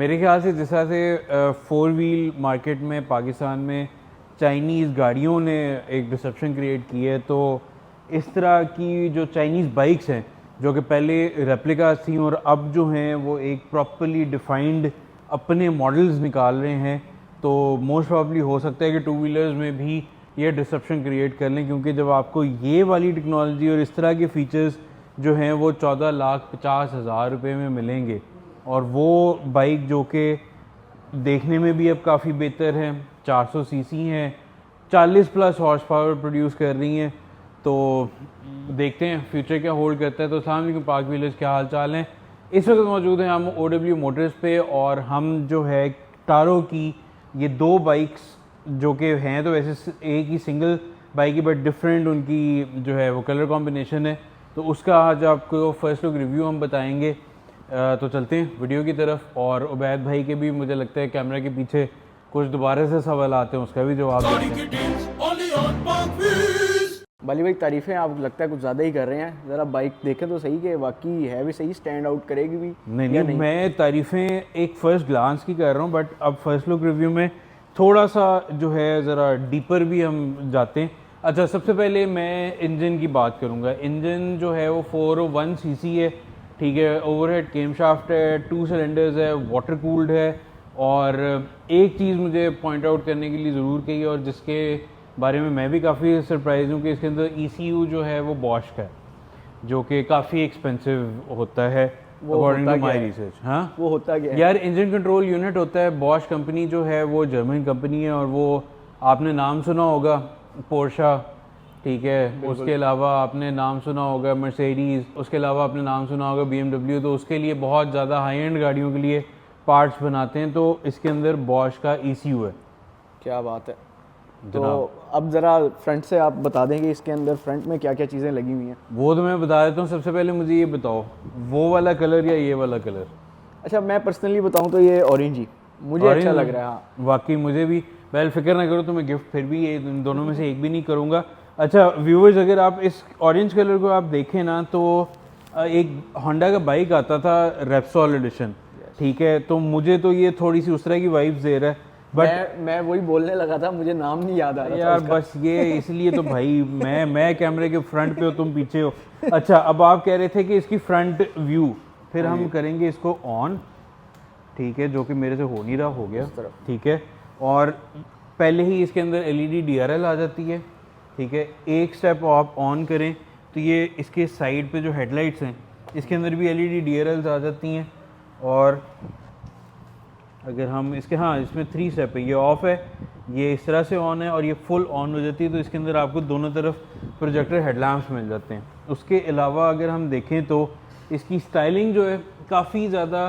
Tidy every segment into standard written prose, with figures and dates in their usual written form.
मेरे ख्याल से जिस तरह से फोर व्हील मार्केट में पाकिस्तान में चाइनीज़ गाड़ियों ने एक डिसेप्शन क्रिएट की है, तो इस तरह की जो चाइनीज़ बाइक्स हैं जो कि पहले रेप्लिकास थी और अब जो हैं वो एक प्रॉपरली डिफाइंड अपने मॉडल्स निकाल रहे हैं, तो मोस्ट प्रॉब्ली हो सकता है कि टू व्हीलर्स में भी ये डिसेप्शन क्रिएट कर लें, क्योंकि जब आपको ये वाली टेक्नोलॉजी और इस तरह के फीचर्स जो हैं वो 14,50,000 रुपये में मिलेंगे, और वो बाइक जो कि देखने में भी अब काफ़ी बेहतर है, 400 सीसी हैं, 40 प्लस हॉर्स पावर प्रोड्यूस कर रही हैं, तो देखते हैं फ्यूचर क्या होल्ड करता है। तो अस्सलाम वालेकुम पाक व्हीलर्स, क्या हाल चाल हैं। इस वक्त मौजूद हैं हम OW मोटर्स पे, और हम जो है टारो की ये दो बाइक्स जो कि हैं तो वैसे एक ही सिंगल बाइक ही, बट डिफरेंट उनकी जो है वो कलर कॉम्बिनेशन है, तो उसका आज आपको फर्स्ट लुक रिव्यू हम बताएंगे। तो चलते हैं वीडियो की तरफ, और उबैद भाई के भी मुझे लगता है कैमरा के पीछे कुछ दोबारा से सवाल आते हैं, उसका भी जवाब देते हैं। बाली भाई तारीफ़ें आप लगता है कुछ ज़्यादा ही कर रहे हैं, ज़रा बाइक देखें तो सही कि वाकई है भी सही, स्टैंड आउट करेगी भी। नहीं, मैं तारीफ़ें एक फ़र्स्ट ग्लांस की कर रहा हूँ, बट अब फर्स्ट लुक रिव्यू में थोड़ा सा जो है ज़रा डीपर भी हम जाते हैं। अच्छा, सबसे पहले मैं इंजन की बात करूँगा। इंजन जो है वो 401 सीसी है, ठीक है, ओवरहेड केम शाफ्ट है, 2 सिलेंडर्स है, वाटर कूल्ड है, और एक चीज़ मुझे पॉइंट आउट करने के लिए ज़रूर कही, और जिसके बारे में मैं भी काफ़ी सरप्राइज हूँ कि इसके अंदर ECU जो है वो बॉश का है, जो कि काफ़ी एक्सपेंसिव होता है अकॉर्डिंग टू माई रिसर्च। हाँ, वो होता क्या है यार, इंजन कंट्रोल यूनिट होता है। बॉश कंपनी जो है वो जर्मन कंपनी है, और वो आपने नाम सुना होगा पोर्शा, ठीक है, उसके अलावा आपने नाम सुना होगा मर्सिडीज़, उसके अलावा आपने नाम सुना होगा BMW, तो उसके लिए बहुत ज़्यादा हाई एंड गाड़ियों के लिए पार्ट्स बनाते हैं, तो इसके अंदर बॉश का ECU है। क्या बात है। तो अब ज़रा फ्रंट से आप बता दें कि इसके अंदर फ्रंट में क्या क्या चीज़ें लगी हुई हैं। वो तो मैं बता देता हूँ। सबसे पहले मुझे ये बताओ, वो वाला कलर या ये वाला कलर? अच्छा, मैं पर्सनली बताऊं तो ये ऑरेंज ही मुझे अच्छा लग रहा है। हाँ, वाकई मुझे भी। वेल, फिक्र ना करो, तो मैं गिफ्ट फिर भी ये इन दोनों में से एक भी नहीं करूँगा। अच्छा व्यूवर्स, अगर आप इस ऑरेंज कलर को आप देखें ना, तो एक होंडा का बाइक आता था रेप्सोल एडिशन, ठीक है, तो मुझे तो ये थोड़ी सी उस तरह की वाइब्स दे रहा है, बट मैं वही बोलने लगा था, मुझे नाम नहीं याद आ रहा यार था बस ये इसलिए तो भाई मैं कैमरे के फ्रंट पे हो, तुम पीछे हो। अच्छा, अब आप कह रहे थे कि इसकी फ्रंट व्यू, फिर हम करेंगे इसको ऑन, ठीक है, जो कि मेरे से हो नहीं रहा, हो गया, ठीक है, और पहले ही इसके अंदर LED DRL आ जाती है, ठीक है। एक स्टेप आप ऑन करें तो ये इसके साइड पे जो हेडलाइट्स हैं इसके अंदर भी LED DRLs आ जाती हैं, और अगर हम इसके, हाँ, इसमें 3 स्टेप है, ये ऑफ है, ये इस तरह से ऑन है, और ये फुल ऑन हो जाती है, तो इसके अंदर आपको दोनों तरफ प्रोजेक्टर हेडलैम्प्स मिल जाते हैं। उसके अलावा अगर हम देखें तो इसकी स्टाइलिंग जो है काफ़ी ज़्यादा,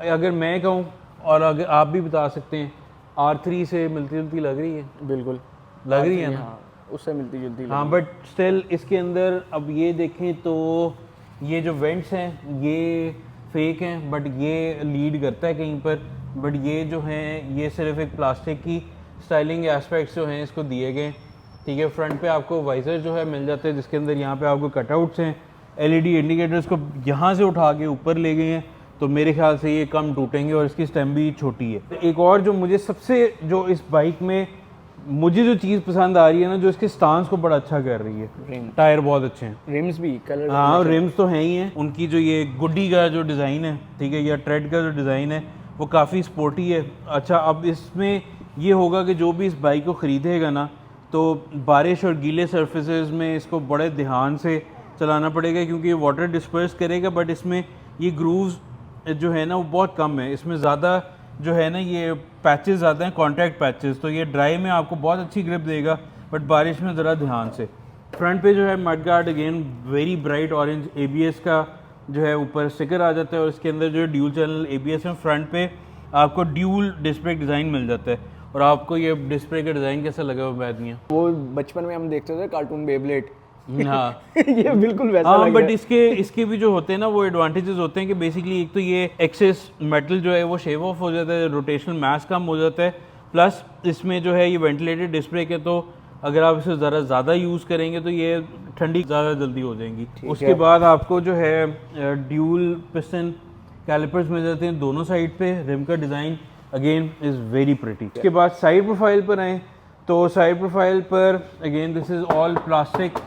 अगर मैं कहूँ और अगर आप भी बता सकते हैं, R3 से मिलती जुलती लग रही है। बिल्कुल लग रही है ना? हाँ, उससे मिलती जुलती। हाँ, बट स्टिल इसके अंदर अब ये देखें तो ये जो वेंट्स हैं ये फेक हैं, बट ये लीड करता है कहीं पर, बट ये जो हैं ये सिर्फ एक प्लास्टिक की स्टाइलिंग एस्पेक्ट्स जो हैं इसको दिए गए, ठीक है। फ्रंट पे आपको वाइजर जो है मिल जाते हैं, जिसके अंदर यहाँ पे आपको कटआउट्स हैं, LED इंडिकेटर्स को यहाँ से उठा के ऊपर ले गए हैं, तो मेरे ख्याल से ये कम टूटेंगे, और इसकी स्टेम भी छोटी है। एक और जो मुझे सबसे जो इस बाइक में मुझे जो चीज़ पसंद आ रही है ना, जो इसके स्टांस को बड़ा अच्छा कर रही है, टायर बहुत अच्छे हैं, रिम्स भी कलर, हाँ रिम्स तो हैं ही हैं। उनकी जो ये गुड्डी का जो डिज़ाइन है, ठीक है, या ट्रेड का जो डिज़ाइन है वो काफ़ी स्पोर्टी है। अच्छा, अब इसमें ये होगा कि जो भी इस बाइक को ख़रीदेगा ना, तो बारिश और गीले सरफेसेस में इसको बड़े ध्यान से चलाना पड़ेगा, क्योंकि ये वाटर डिस्पर्स करेगा, बट इसमें ये ग्रूव्स जो है ना वो बहुत कम है, इसमें ज़्यादा जो है ना ये पैचेस ज़्यादा हैं, कॉन्टैक्ट पैचेस, तो ये ड्राई में आपको बहुत अच्छी ग्रिप देगा, बट बारिश में ज़रा ध्यान से। फ्रंट पे जो है mud guard, again very bright orange, ABS का जो है ऊपर स्टिकर आ जाता है, और इसके अंदर जो है ड्यूल चैनल ABS में फ्रंट पे आपको ड्यूल डिस्प्ले डिज़ाइन मिल जाता है। और आपको ये डिस्प्ले का डिज़ाइन कैसा लगा हुआ बैद मियां? वो बचपन में हम देखते थे कार्टून बेब्लेट, हाँ ये बिल्कुल वैसा हाँ, लग बट रहा है। इसके भी जो होते हैं ना वो एडवांटेजेस होते हैं कि बेसिकली एक तो ये एक्सेस मेटल जो है वो शेव ऑफ हो जाता है, रोटेशनल मास कम हो जाता है, प्लस इसमें जो है ये वेंटिलेटेड डिस्प्ले के, तो अगर आप इसे ज़रा ज़्यादा यूज़ करेंगे तो ये ठंडी ज़्यादा जल्दी हो जाएंगी। उसके बाद आपको जो है ड्यूल पिस्टन कैलिपर्स मिल जाते हैं दोनों साइड पे। रिम का design again is very pretty. इसके बाद साइड प्रोफाइल पर आएँ तो साइड प्रोफाइल पर again this is all plastic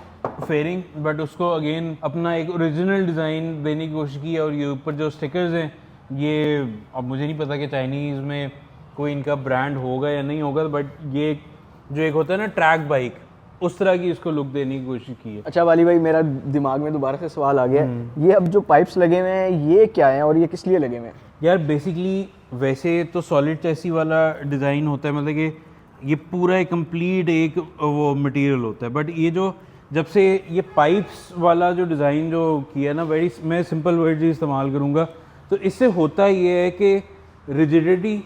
fairing, but उसको अगेन अपना एक ओरिजिनल डिज़ाइन देने की कोशिश की है। और ये ऊपर जो स्टिकर्स हैं ये, अब मुझे नहीं पता कि चाइनीज़ में कोई इनका ब्रांड होगा या नहीं होगा, बट ये जो एक होता है ना ट्रैक बाइक, उस तरह की इसको लुक देने की कोशिश की है। अच्छा वाली भाई, मेरा दिमाग में दोबारा से सवाल आ गया, ये अब जो पाइप्स लगे हुए हैं ये क्या है और ये किस लिए लगे हुए हैं? यार बेसिकली वैसे तो सॉलिड चैसी वाला डिज़ाइन होता है, मतलब कि ये पूरा एक कंप्लीट एक वो मटेरियल होता है, बट ये जो जब से ये पाइप्स वाला जो डिज़ाइन जो किया ना, वेरी मैं सिंपल वर्ड इस्तेमाल करूँगा, तो इससे होता ये है कि रिजिडिटी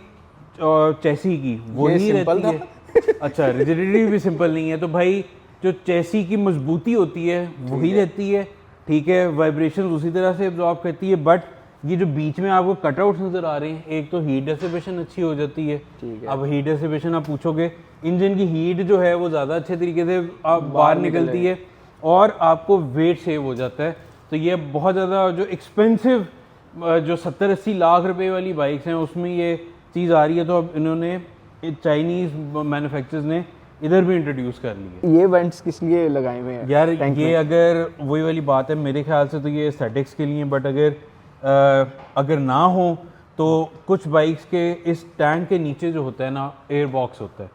और चैसी की वही रहती है। अच्छा, रिजिडिटी भी सिंपल नहीं है, तो भाई जो चैसी की मजबूती होती है वही रहती है, ठीक है। वाइब्रेशन उसी तरह से एब्जॉर्ब करती है, बट ये जो बीच में आपको कटआउट्स नज़र आ रहे हैं, एक तो हीट डिसिपेशन अच्छी हो जाती है। अब हीट डिसिपेशन आप पूछोगे, इंजन की हीट जो है वो ज़्यादा अच्छे तरीके से बाहर निकलती है और आपको वेट सेव हो जाता है। तो ये बहुत ज़्यादा जो एक्सपेंसिव जो 70-80 लाख रुपए वाली बाइक्स हैं उसमें ये चीज़ आ रही है, तो अब इन्होंने चाइनीज़ मैन्युफैक्चरर्स ने इधर भी इंट्रोड्यूस कर ली है। ये वेंट्स किस लिए लगाए हुए हैं यार? ये अगर वही वाली बात है, मेरे ख्याल से तो ये एस्थेटिक्स के लिए, बट अगर ना हो तो कुछ बाइक्स के इस टैंक के नीचे जो होता है ना एयर बॉक्स होता है,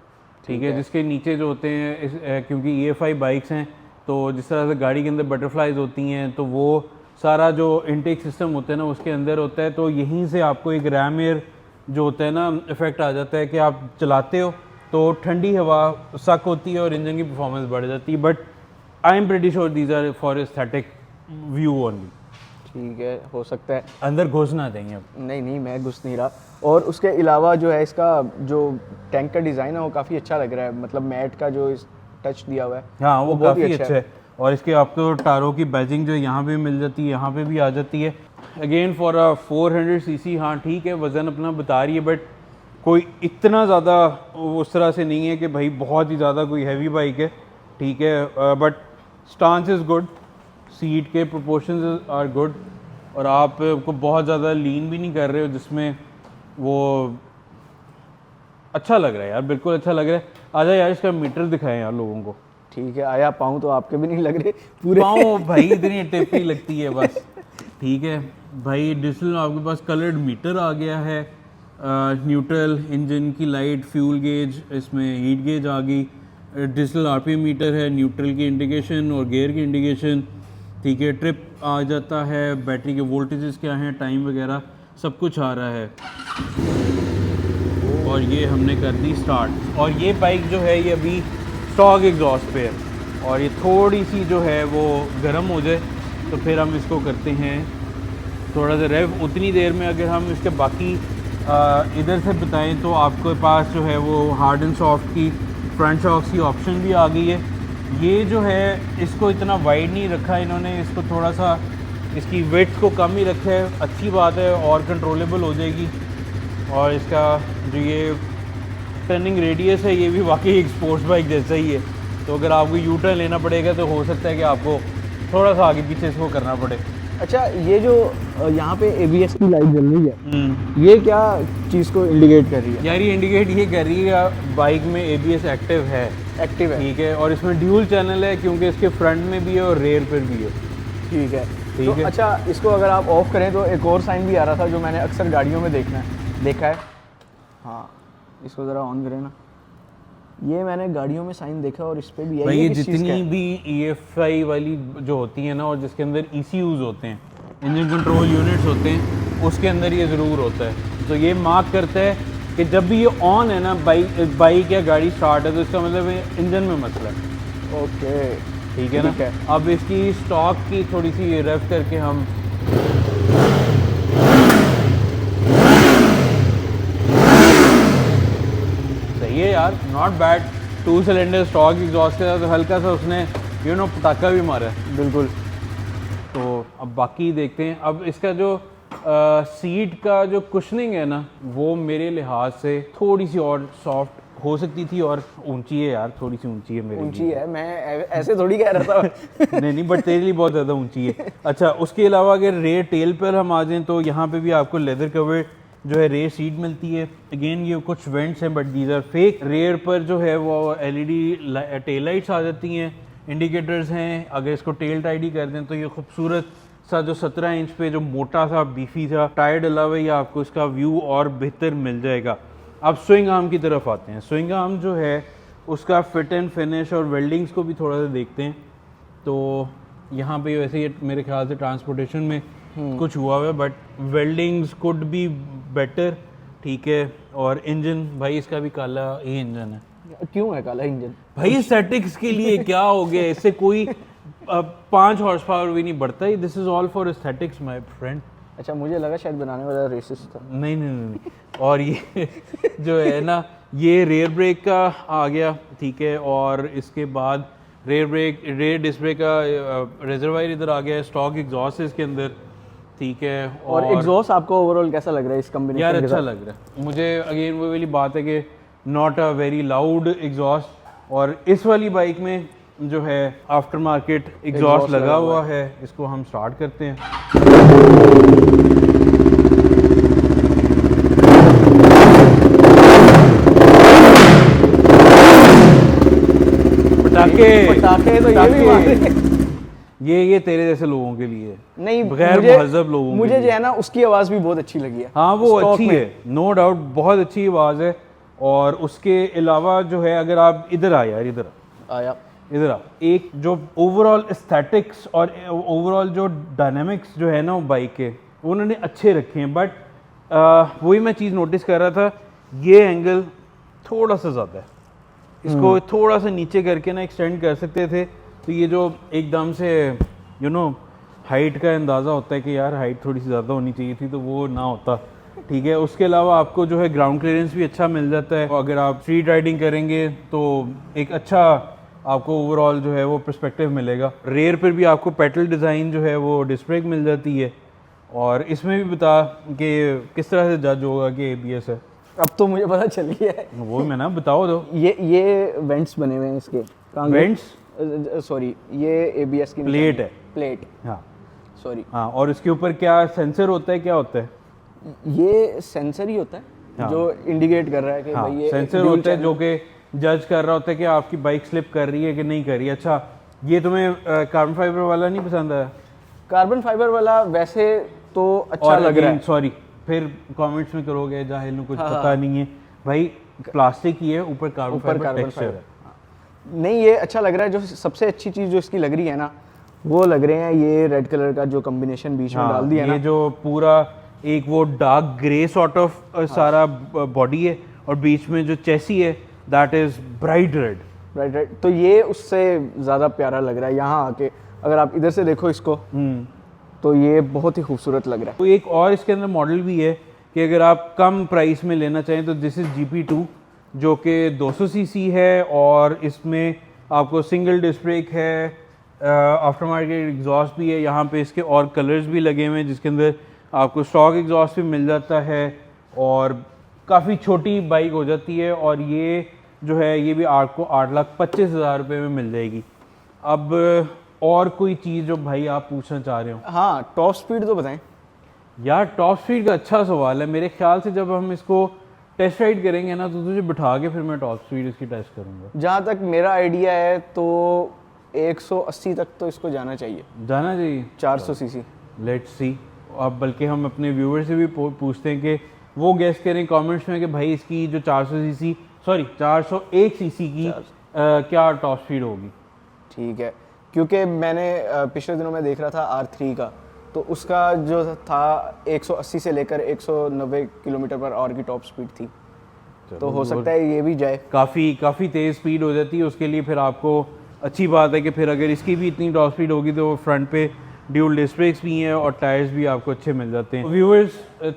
ठीक है, जिसके नीचे जो होते हैं क्योंकि EFI बाइक्स हैं तो जिस तरह से गाड़ी के अंदर बटरफ्लाइज होती हैं, तो वो सारा जो इनटेक सिस्टम होता है ना उसके अंदर होता है, तो यहीं से आपको एक रैम एयर जो होता है ना इफेक्ट आ जाता है कि आप चलाते हो तो ठंडी हवा सक होती है और इंजन की परफॉर्मेंस बढ़ जाती है। But I am pretty sure these are for aesthetic view only. ठीक है, हो सकता है। अंदर घुस ना देंगे अब। नहीं, मैं घुस नहीं रहा। और उसके अलावा जो है इसका जो टैंक का डिज़ाइन है वो काफ़ी अच्छा लग रहा है, मतलब मैट का जो टच दिया हुआ है हाँ वो काफ़ी अच्छा है। और इसके आपको टारों की बैजिंग जो यहाँ पे मिल जाती है, यहाँ पे भी आ जाती है। अगेन फॉर अ 400 cc, हाँ ठीक है, वज़न अपना बता रही है, बट कोई इतना ज़्यादा उस तरह से नहीं है कि भाई बहुत ही ज़्यादा कोई हैवी बाइक है, ठीक है। But stance is good, seat के प्रोपोर्शंस आर गुड, और आप को बहुत ज़्यादा लीन भी नहीं कर रहे हो जिसमें वो अच्छा लग रहा है यार, बिल्कुल अच्छा लग रहा है। आजा यार इसका मीटर दिखाएं यार लोगों को। ठीक है, आया पाऊँ तो आपके भी नहीं लग रहे पूरे पाँव भाई इतनी टिप ही लगती है बस, ठीक है भाई। डिजिटल आपके पास कलर्ड मीटर आ गया है, न्यूट्रल, इंजन की लाइट, फ्यूल गेज, इसमें हीट गेज आ गई, डिजिटल RPM मीटर है, न्यूट्रल की इंडिकेशन और गियर की इंडिकेशन, ठीक है। ट्रिप आ जाता है, बैटरी के वोल्टेजेस क्या हैं, टाइम वगैरह सब कुछ आ रहा है। और ये हमने कर दी स्टार्ट, और ये बाइक जो है ये अभी स्टॉक एग्जॉस्ट पे है, और ये थोड़ी सी जो है वो गर्म हो जाए तो फिर हम इसको करते हैं थोड़ा सा रेव। उतनी देर में अगर हम इसके बाकी इधर से बताएं तो आपके पास जो है वो हार्ड एंड सॉफ्ट की फ्रंट शॉक्स की ऑप्शन भी आ गई है। ये जो है इसको इतना वाइड नहीं रखा इन्होंने, इसको थोड़ा सा इसकी वेड्थ को कम ही रखा है, अच्छी बात है, और कंट्रोलेबल हो जाएगी। और इसका जो ये टर्निंग रेडियस है ये भी वाकई एक स्पोर्ट्स बाइक जैसा ही है, तो अगर आपको यू टर्न लेना पड़ेगा तो हो सकता है कि आपको थोड़ा सा आगे पीछे इसको करना पड़े। अच्छा, ये जो यहाँ पे ABS की लाइट जल रही है, ये क्या चीज़ को इंडिकेट कर रही है? यार ये इंडिकेट ये कर रही है बाइक में ABS एक्टिव है, ठीक है, और इसमें ड्यूल चैनल है क्योंकि इसके फ्रंट में भी है और रेयर पर भी है, ठीक है। तो अच्छा, इसको अगर आप ऑफ करें तो एक और साइन भी आ रहा था जो मैंने अक्सर गाड़ियों में देखा है। हाँ, इसको ज़रा ऑन करें ना, ये मैंने गाड़ियों में साइन देखा और इस पे भी है। ये जितनी भी EFI वाली जो होती है ना, और जिसके अंदर ECUs होते हैं, इंजन कंट्रोल यूनिट्स होते हैं, उसके अंदर ये ज़रूर होता है। तो ये मार्क करता है कि जब भी ये ऑन है ना बाइक या गाड़ी स्टार्ट है, तो इसका मतलब इंजन में मसला है। ओके, ठीक है ना। अब इसकी स्टॉक की थोड़ी सी रेफ करके हम सही है यार, not bad. 2 cylinder stock exhaust के साथ हल्का सा उसने पटाखा भी मारा है, बिल्कुल। तो अब बाकी देखते हैं। अब इसका जो सीट का जो कुशनिंग है ना, वो मेरे लिहाज से थोड़ी सी और सॉफ्ट हो सकती थी और ऊंची है यार, थोड़ी सी ऊंची है मेरे ऊंची है, मैं ऐसे थोड़ी कह रहा था। नहीं बट तेरे लिए बहुत ज़्यादा ऊंची है। अच्छा, उसके अलावा अगर रेयर टेल पर हम आ जाएं तो यहाँ पे भी आपको लेदर कवर जो है रेयर सीट मिलती है। अगेन ये कुछ वेंट्स हैं but these are fake. Rear पर जो है वो एलईडी टेल लाइट्स आ जाती हैं, इंडिकेटर्स हैं। अगर इसको टेल टाइडी कर दें तो ये खूबसूरत सा जो 17 इंच पे जो मोटा सा बीफी सा टायर डला हुआ है, ये आपको इसका व्यू और बेहतर मिल जाएगा। अब स्विंग आर्म की तरफ आते हैं। स्विंग आर्म जो है उसका फिट एंड फिनिश और वेल्डिंग्स को भी थोड़ा सा देखते हैं। तो यहाँ पे वैसे ये मेरे ख्याल से ट्रांसपोर्टेशन में कुछ हुआ हुआ है but weldings could be better, ठीक है। और इंजन भाई इसका भी काला ही इंजन है। क्यों है काला इंजन? भाई एस्थेटिक्स के लिए क्या हो गया, इससे कोई 5 हॉर्स पावर भी नहीं बढ़ता है। This is all for aesthetics my friend. अच्छा, मुझे लगा शायद बनाने वाला रेसिस्ट था। नहीं। और ये जो है ना, ये रेयर ब्रेक का आ गया, ठीक है। और इसके बाद रेयर डिस्क ब्रेक का रिजर्वायर इधर आ गया, स्टॉक एग्जॉस्ट है इसके अंदर, ठीक है। और एग्जॉस्ट आपको ओवरऑल कैसा लग रहा है इस कॉम्बिनेशन? यार अच्छा लग रहा है मुझे। अगेन वो वाली बात है कि not a very loud exhaust. और इस वाली बाइक में जो है आफ्टर मार्केट एग्जॉस्ट लगा हुआ है। इसको हम स्टार्ट करते हैं। पटाखे तो ये भी मारे। ये तेरे जैसे लोगों के लिए नहीं, बगैर महजब लोगों मुझे जो है ना उसकी आवाज़ भी बहुत अच्छी लगी है। हाँ वो अच्छी है, नो डाउट, बहुत अच्छी आवाज़ है। और उसके अलावा जो है, अगर आप इधर आ यार, इधर आ, एक जो ओवरऑल एस्थेटिक्स और ओवरऑल जो डायनामिक्स जो है ना वो बाइक के, उन्होंने अच्छे रखे हैं। बट वही मैं चीज़ नोटिस कर रहा था, ये एंगल थोड़ा सा ज़्यादा है। इसको थोड़ा सा नीचे करके ना एक्सटेंड कर सकते थे, तो ये जो एकदम से हाइट का अंदाज़ा होता है कि यार हाइट थोड़ी सी ज़्यादा होनी चाहिए थी, तो वो ना होता, ठीक है। उसके अलावा आपको जो है ग्राउंड क्लियरेंस भी अच्छा मिल जाता है। अगर आप स्ट्रीट राइडिंग करेंगे तो एक अच्छा आपको ओवरऑल जो है वो पर्सपेक्टिव मिलेगा। रेयर पर भी आपको पेटल डिज़ाइन जो है वो डिस्क ब्रेक मिल जाती है। और इसमें भी बता कि किस तरह से जज होगा कि ABS है। अब तो मुझे पता चल गया है। वो मैं ना बताओ दो। ये वेंट्स बने हुए हैं इसके। वेंट्स? सॉरी, ये ABS की प्लेट है। प्लेट, हाँ सॉरी। हाँ, और इसके ऊपर क्या सेंसर होता है, क्या होता है? ये सेंसर ही होता है, हाँ, जो इंडिकेट कर रहा है कि हाँ, भाई ये सेंसर होता है जो कि जज कर रहा होता है कि आपकी बाइक स्लिप कर रही है कि नहीं कर रही है। अच्छा, ये तुम्हें कार्बन फाइबर वाला नहीं पसंद आया? कार्बन फाइबर वाला वैसे तो अच्छा लग रहा है। सॉरी, फिर कमेंट्स में करोगे जाहिल ने कुछ पता नहीं है भाई, प्लास्टिक ही है, ऊपर कार्बन फाइबर टेक्सचर है। नहीं, ये अच्छा लग रहा है। जो सबसे अच्छी चीज़ जो इसकी लग रही है ना, वो लग रहे हैं ये रेड कलर का जो कॉम्बिनेशन बीच में डाल दिया ना, ये जो पूरा एक वो डार्क ग्रे सॉर्ट ऑफ सारा बॉडी है और बीच में जो चेसी है दैट इज ब्राइट रेड। तो ये उससे ज़्यादा प्यारा लग रहा है यहाँ आके। अगर आप इधर से देखो इसको, तो ये बहुत ही खूबसूरत लग रहा है। तो एक और इसके अंदर मॉडल भी है कि अगर आप कम प्राइस में लेना चाहें तो दिस इज़ GP2 जो कि 200 cc है। और इसमें आपको सिंगल डिस्क ब्रेक है, आफ्टर मार्केट एग्जॉस्ट भी है। यहाँ पे इसके और कलर्स भी लगे हुए हैं जिसके अंदर आपको स्टॉक एग्जॉस्ट भी मिल जाता है। और काफ़ी छोटी बाइक हो जाती है। और ये जो है ये भी आपको 8,25,000 रुपये में मिल जाएगी। अब और कोई चीज़ जो भाई आप पूछना चाह रहे हो? हाँ, टॉप स्पीड तो बताएं यार। टॉप स्पीड का अच्छा सवाल है। मेरे ख्याल से जब हम इसको टेस्ट राइड करेंगे ना, तो तुझे बिठा के फिर मैं टॉप स्पीड इसकी टेस्ट करूंगा। जहाँ तक मेरा आइडिया है तो 180 तक तो इसको जाना चाहिए। 400 cc। Let's see. अब बल्कि हम अपने व्यूअर से भी पूछते हैं कि वो गेस करें कमेंट्स में कि भाई इसकी जो 401 cc की क्या टॉप स्पीड होगी। ठीक है, क्योंकि मैंने पिछले दिनों में देख रहा था R3 का, तो उसका जो था 180 से लेकर 190 किलोमीटर पर आवर की टॉप स्पीड थी। तो हो सकता है ये भी जाए। काफ़ी तेज़ स्पीड हो जाती है उसके लिए। फिर आपको अच्छी बात है कि फिर अगर इसकी भी इतनी टॉप स्पीड होगी तो फ्रंट पे ड्यूल डिस्क ब्रेक्स भी हैं और टायर्स भी आपको अच्छे मिल जाते हैं। Viewers,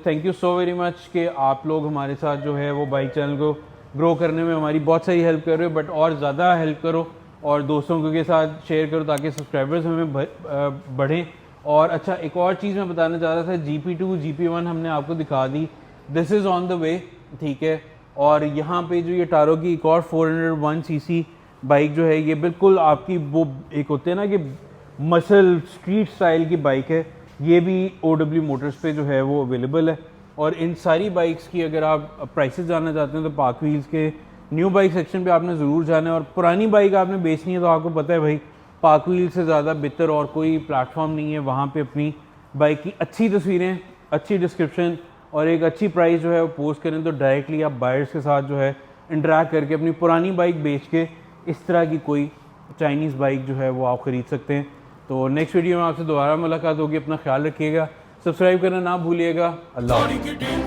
thank you so very much कि आप लोग हमारे साथ जो है वो बाइक चैनल को ग्रो करने में हमारी बहुत सारी हेल्प कर रहे हो। बट और ज़्यादा हेल्प करो और दोस्तों के साथ शेयर करो ताकि सब्सक्राइबर्स हमें बढ़ें। और अच्छा, एक और चीज़ मैं बताना चाह रहा था, GP2 GP1 हमने आपको दिखा दी, this is on the way, ठीक है। और यहाँ पे जो ये टारो की एक और 401 सीसी बाइक जो है, ये बिल्कुल आपकी वो एक होते हैं ना कि मसल स्ट्रीट स्टाइल की बाइक है। ये भी OW मोटर्स पे जो है वो अवेलेबल है। और इन सारी बाइक्स की अगर आप प्राइसेस जानना चाहते हैं तो पाक व्हील्स के न्यू बाइक सेक्शन पे आपने ज़रूर जाना है। और पुरानी बाइक आपने बेचनी है तो आपको पता है भाई, पाक व्हील से ज़्यादा बेहतर और कोई प्लेटफॉर्म नहीं है। वहाँ पे अपनी बाइक की अच्छी तस्वीरें, अच्छी डिस्क्रिप्शन और एक अच्छी प्राइस जो है वो पोस्ट करें तो डायरेक्टली आप बायर्स के साथ जो है इंटरेक्ट करके अपनी पुरानी बाइक बेच के इस तरह की कोई चाइनीज़ बाइक जो है वो आप ख़रीद सकते हैं। तो नेक्स्ट वीडियो में आपसे दोबारा मुलाकात होगी। अपना ख्याल रखिएगा, सब्सक्राइब करना ना भूलिएगा। अल्लाह हाफ़िज़।